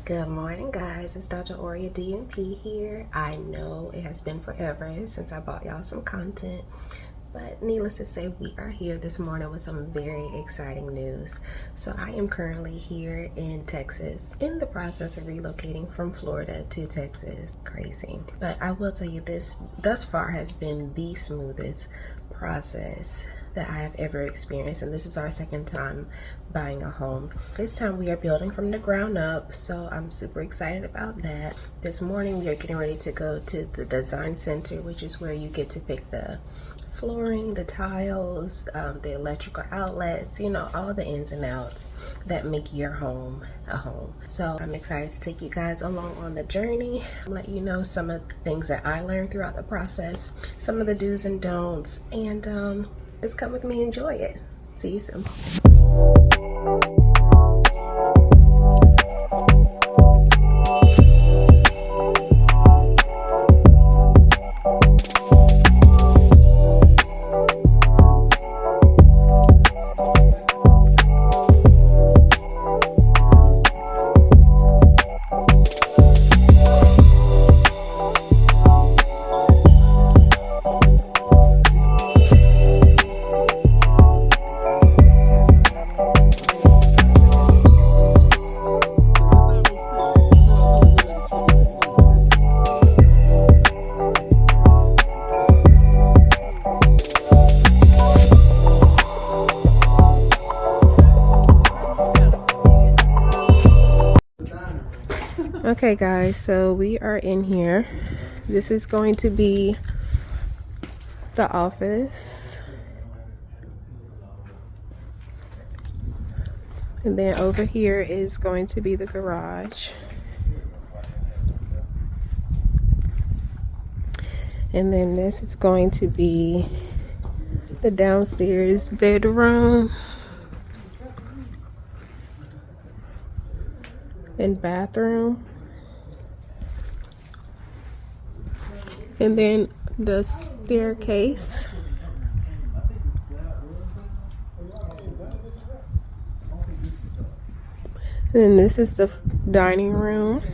Good morning, guys. It's Dr. Oria DMP here. I know it has been forever since I brought y'all some content, but needless to say, we are here this morning with some very exciting news. So I am currently here in Texas in the process of relocating from Florida to Texas. Crazy. But I will tell you this, thus far has been the smoothest process that I have ever experienced, and this is our second time buying a home. This time we are building from the ground up, so I'm super excited about that. This morning we are getting ready to go to the design center, which is where you get to pick the flooring, the tiles, the electrical outlets, you know, all the ins and outs that make your home a home. So I'm excited to take you guys along on the journey, let you know some of the things that I learned throughout the process, some of the do's and don'ts, and just come with me and enjoy it. See you soon. Okay guys, so we are in here. This is going to be the office. And then over here is going to be the garage. And then this is going to be the downstairs bedroom and bathroom. And then the staircase. And this is the dining room.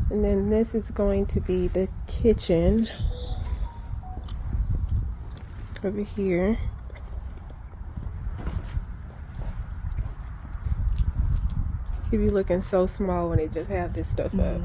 And then this is going to be the kitchen over here. It be looking so small when they just have this stuff up.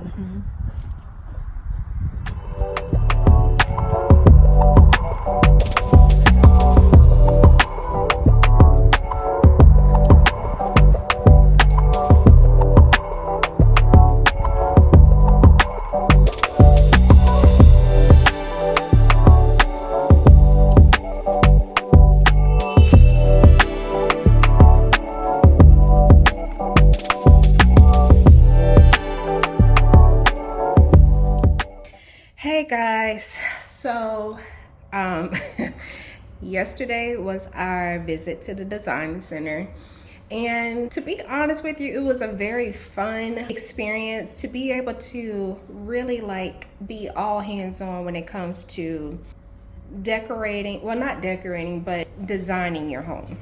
Hey guys, so yesterday was our visit to the design center, and to be honest with you, it was a very fun experience to be able to really be all hands-on when it comes to decorating, well, not decorating, but designing your home.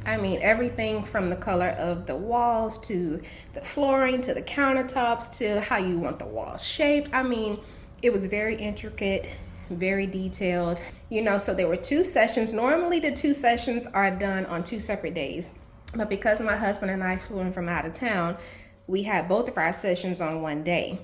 I mean, everything from the color of the walls to the flooring to the countertops to how you want the walls shaped. I mean, it was very intricate, very detailed, you know. So there were 2 sessions. Normally the 2 sessions are done on 2 separate days, but because my husband and I flew in from out of town, we had both of our sessions on one day.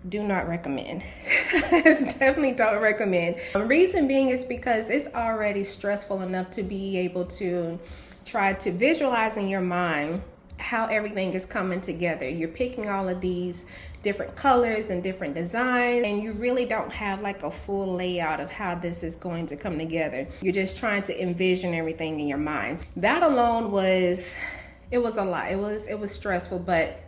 Do not recommend. Definitely don't recommend. The reason being is because it's already stressful enough to be able to try to visualize in your mind how everything is coming together. You're picking all of these different colors and different designs, and you really don't have like a full layout of how this is going to come together. You're just trying to envision everything in your mind. That alone was a lot. It was stressful, but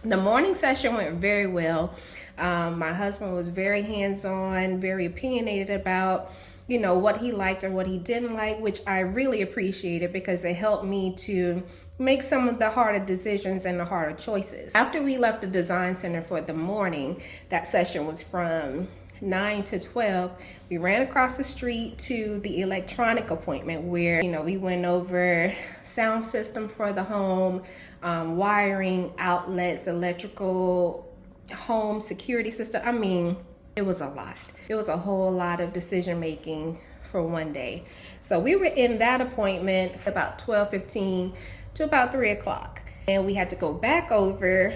the morning session went very well. My husband was very hands-on, very opinionated about, you know, what he liked or what he didn't like, which I really appreciated because it helped me to make some of the harder decisions and the harder choices. After we left the design center for the morning, that session was from 9 to 12, we ran across the street to the electronic appointment where, we went over sound system for the home, wiring, outlets, electrical, home security system. I mean, it was a lot. It was a whole lot of decision making for one day. So we were in that appointment about 12:15 to about 3 o'clock. And we had to go back over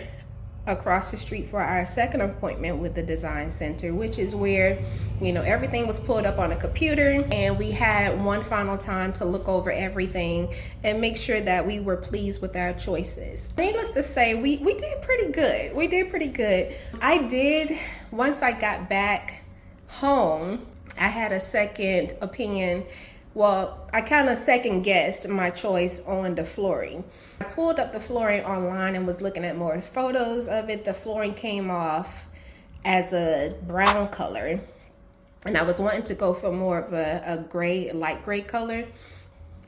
across the street for our second appointment with the design center, which is where, everything was pulled up on a computer, and we had one final time to look over everything and make sure that we were pleased with our choices. Needless to say, we did pretty good. We did pretty good. Once I got back home, I had a second opinion. Well, I kind of second guessed my choice on the flooring. I pulled up the flooring online and was looking at more photos of it. The flooring came off as a brown color, and I was wanting to go for more of a gray, light gray color.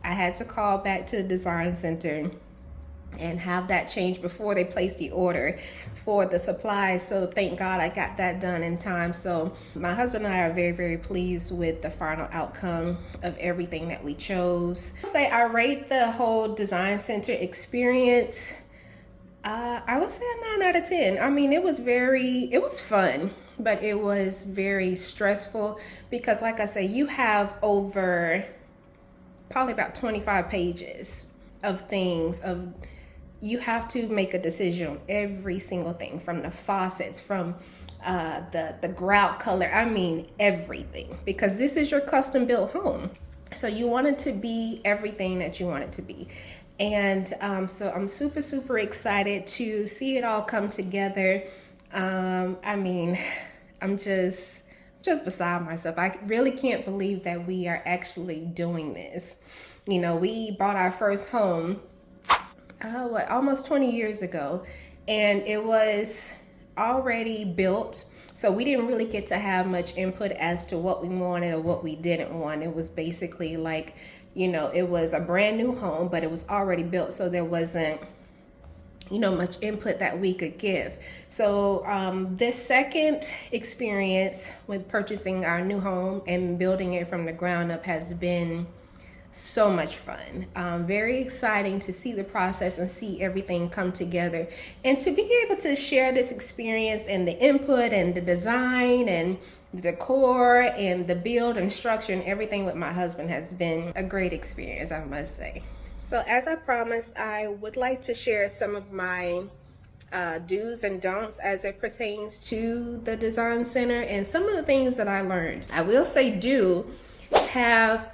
I had to call back to the design center and have that changed before they placed the order for the supplies. So thank God I got that done in time. So my husband and I are very, very pleased with the final outcome of everything that we chose. I rate the whole design center experience, I would say a 9 out of 10. I mean, it was fun, but it was very stressful because, like I say, you have over probably about 25 pages of things you have to make a decision on every single thing, from the faucets, from the grout color. I mean, everything, because this is your custom built home. So you want it to be everything that you want it to be. And so I'm super, super excited to see it all come together. I mean, I'm just beside myself. I really can't believe that we are actually doing this. We bought our first home almost 20 years ago, and it was already built, so we didn't really get to have much input as to what we wanted or what we didn't want. It was basically like, it was a brand new home, but it was already built, so there wasn't much input that we could give. So this second experience with purchasing our new home and building it from the ground up has been so much fun. Very exciting to see the process and see everything come together, and to be able to share this experience and the input and the design and the decor and the build and structure and everything with my husband has been a great experience, I must say. So as I promised, I would like to share some of my do's and don'ts as it pertains to the design center and some of the things that I learned. I will say do have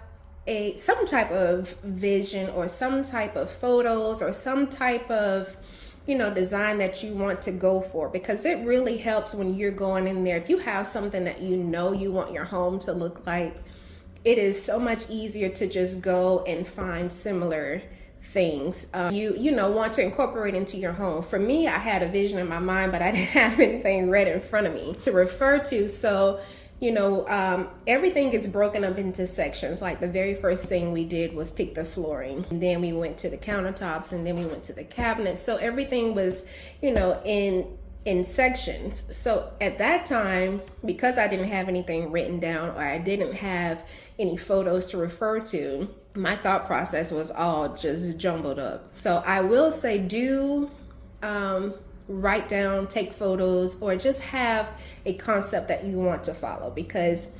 some type of vision or some type of photos or some type of design that you want to go for, because it really helps when you're going in there. If you have something that you want your home to look like, it is so much easier to just go and find similar things you want to incorporate into your home. For me, I had a vision in my mind, but I didn't have anything right in front of me to refer to. So everything gets broken up into sections. Like the very first thing we did was pick the flooring, and then we went to the countertops, and then we went to the cabinets. So everything was, in sections. So at that time, because I didn't have anything written down or I didn't have any photos to refer to, my thought process was all just jumbled up. So I will say do write down, take photos, or just have a concept that you want to follow, because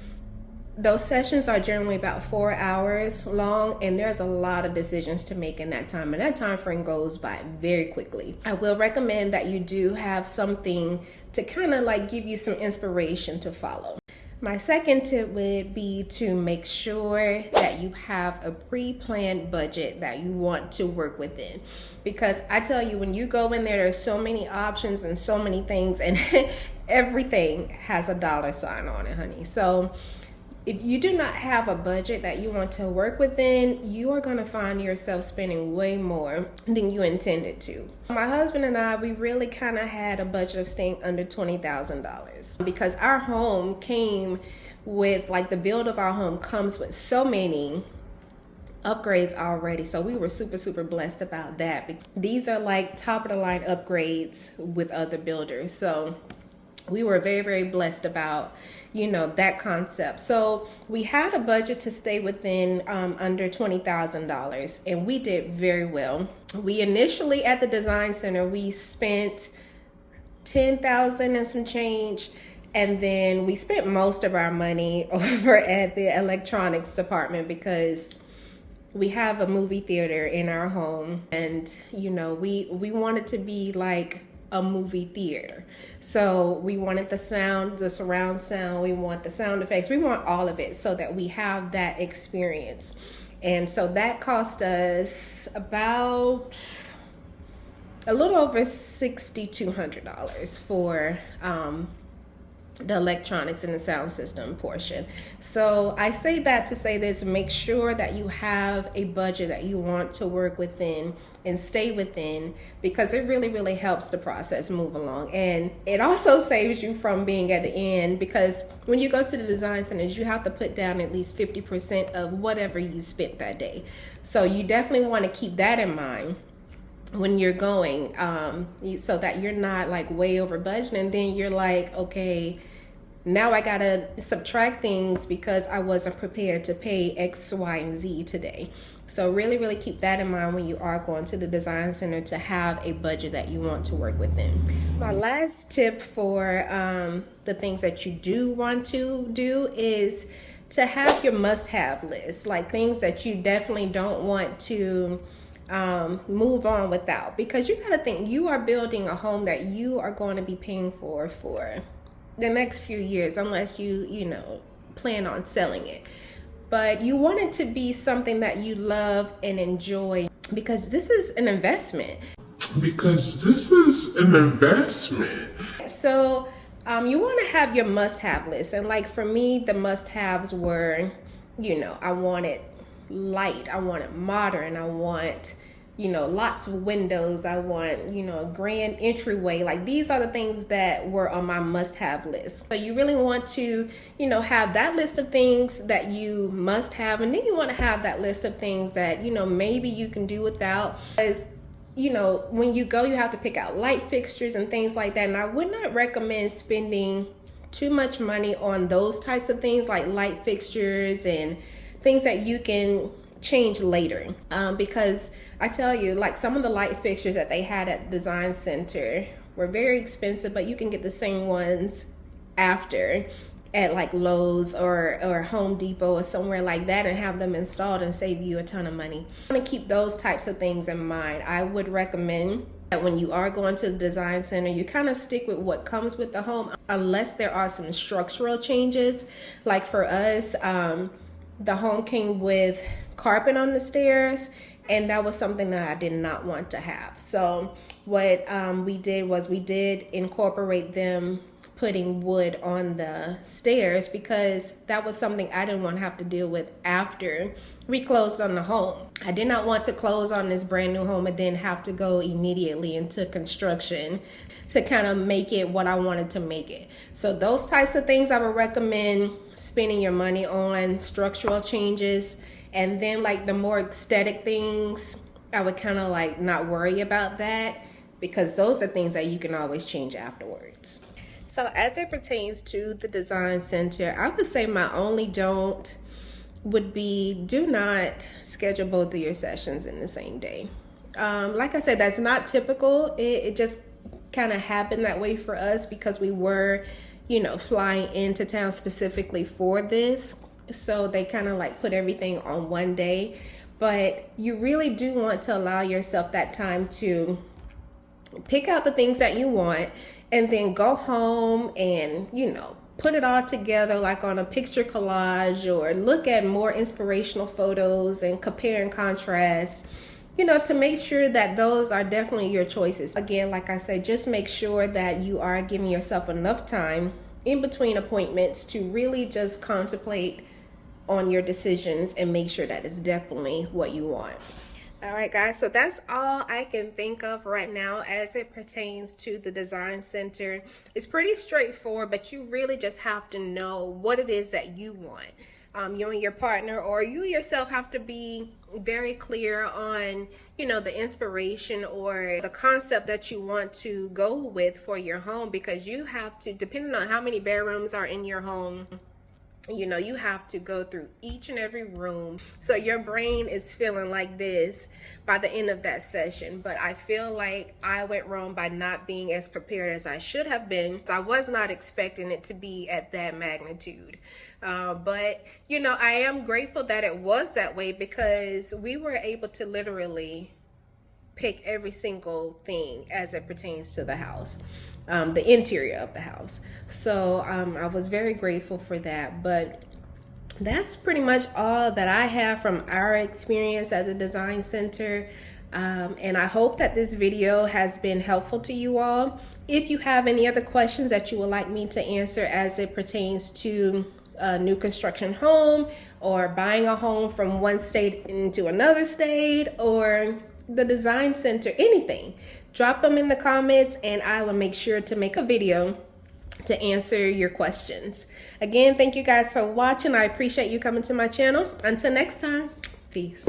those sessions are generally about 4 hours long, and there's a lot of decisions to make in that time, and that time frame goes by very quickly. I will recommend that you do have something to kind of like give you some inspiration to follow. My second tip would be to make sure that you have a pre-planned budget that you want to work within. Because I tell you, when you go in there, there's so many options and so many things, and everything has a dollar sign on it, honey. So if you do not have a budget that you want to work within, you are going to find yourself spending way more than you intended to. My husband and I, we really kind of had a budget of staying under $20,000 because our home came with, like, the build of our home comes with so many upgrades already. So we were super, super blessed about that. These are like top of the line upgrades with other builders. So we were very, very blessed about, that concept. So we had a budget to stay within under $20,000, and we did very well. We initially at the design center, we spent 10,000 and some change, and then we spent most of our money over at the electronics department because we have a movie theater in our home, and we wanted to be like a movie theater. So we wanted the sound, the surround sound, we want the sound effects, we want all of it so that we have that experience. And so that cost us about a little over $6,200 for the electronics and the sound system portion. So I say that to say this: make sure that you have a budget that you want to work within and stay within, because it really, really helps the process move along. And it also saves you from being at the end, because when you go to the design centers, you have to put down at least 50% of whatever you spent that day. So you definitely want to keep that in mind when you're going, so that you're not like way over budget, and then you're like, okay, now I gotta subtract things because I wasn't prepared to pay X, Y, and Z today. So really, really keep that in mind when you are going to the design center, to have a budget that you want to work within. My last tip for the things that you do want to do is to have your must-have list, like things that you definitely don't want to move on without, because you got to think, you are building a home that you are going to be paying for the next few years, unless you plan on selling it. But you want it to be something that you love and enjoy, because this is an investment. So you want to have your must-have list. And like for me, the must-haves were, I wanted light, I want it modern, I want lots of windows, I want a grand entryway. Like, these are the things that were on my must-have list. So you really want to have that list of things that you must have, and then you want to have that list of things that maybe you can do without, because when you go, you have to pick out light fixtures and things like that. And I would not recommend spending too much money on those types of things, like light fixtures and things that you can change later, because I tell you, like, some of the light fixtures that they had at Design Center were very expensive, but you can get the same ones after at like Lowe's or Home Depot or somewhere like that, and have them installed and save you a ton of money. I want to keep those types of things in mind. I would recommend that when you are going to the design center, you kind of stick with what comes with the home, unless there are some structural changes. Like for us, the home came with carpet on the stairs, and that was something that I did not want to have. So what we did was we did incorporate them putting wood on the stairs, because that was something I didn't want to have to deal with after we closed on the home. I did not want to close on this brand new home and then have to go immediately into construction to kind of make it what I wanted to make it. So those types of things I would recommend spending your money on, structural changes. And then like the more aesthetic things, I would kind of like not worry about that, because those are things that you can always change afterwards. So as it pertains to the design center, I would say my only don't would be, do not schedule both of your sessions in the same day. Like I said, that's not typical. It just kind of happened that way for us because we were, flying into town specifically for this. So they kind of like put everything on one day. But you really do want to allow yourself that time to pick out the things that you want, and then go home and, put it all together like on a picture collage, or look at more inspirational photos and compare and contrast, to make sure that those are definitely your choices. Again, like I said, just make sure that you are giving yourself enough time in between appointments to really just contemplate on your decisions and make sure that it's definitely what you want. All right, guys, so that's all I can think of right now as it pertains to the design center. It's pretty straightforward, but you really just have to know what it is that you want. you and your partner, or you yourself, have to be very clear on, you know, the inspiration or the concept that you want to go with for your home, because you have to, depending on how many bedrooms are in your home, you know, you have to go through each and every room. So your brain is feeling like this by the end of that session. But I feel like I went wrong by not being as prepared as I should have been. I was not expecting it to be at that magnitude. But, you know, I am grateful that it was that way, because we were able to literally pick every single thing as it pertains to the house, the interior of the house. So I was very grateful for that. But that's pretty much all that I have from our experience at the Design Center. And I hope that this video has been helpful to you all. If you have any other questions that you would like me to answer as it pertains to a new construction home, or buying a home from one state into another state, or the Design Center, anything, drop them in the comments and I will make sure to make a video to answer your questions. Again, thank you guys for watching. I appreciate you coming to my channel. Until next time, peace.